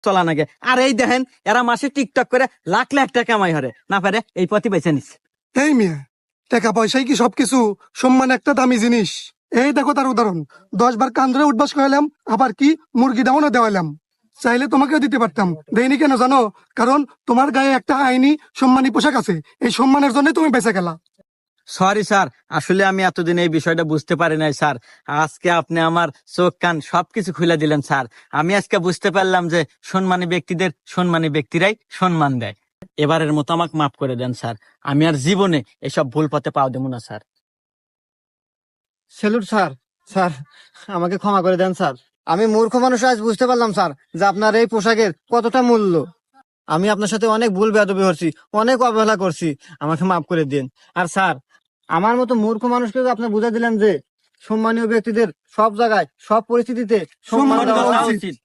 চলা নাগে। আর এই দেখেন এরা মাসে টিকটক করে লাখ লাখ টাকা কামাই হরে না পারে এই পথই বেছে নিচ্ছে। এই মিয়া, টাকা পয়সাই কি সবকিছু? সম্মান একটা দামি জিনিস। এই দেখো তার উদাহরণ, 10 বার কান ধরে উঠবাস করালাম, আবার কি মুরগি ডাউনও দেওয়ালাম। চাইলে তোমাকেও দিতে পারতাম, দেইনি কেন জানো? কারণ তোমার গায়ে একটা আইনি সম্মানী পোশাক আছে, এই সম্মানের জন্য তুমি বেঁচে গেলা। সরি স্যার, আসলে আমি এতদিন এই বিষয়টা বুঝতে পারি নাই স্যার। আজকে আপনি আমার চোখ কান সবকিছু খুলে দিলেন স্যার। আমি আজকে বুঝতে পারলাম যে সম্মানী ব্যক্তিদের সম্মানী ব্যক্তিরাই সম্মান দেয়। এবারের মতো আমাকে মাফ করে দেন স্যার, আমি আর জীবনে এসব ভুল পথে পাও দেবো না স্যার। Salute sir. স্যার, আমাকে ক্ষমা করে দেন স্যার। আমি মূর্খ মানুষ, আজ বুঝতে পারলাম স্যার যে আপনার এই পোশাকের কতটা মূল্য। আমি আপনার সাথে অনেক ভুল বেয়াদবি করছি, অনেক অবহেলা করছি, আমাকে মাফ করে দিন। আর স্যার, আমার মতো মূর্খ মানুষকে আপনি বুঝা দিলেন যে সম্মানীয় ব্যক্তিদের সব জায়গায় সব পরিস্থিতিতে সম্মান সম্মান দেওয়া দেওয়া উচিত। উচিত।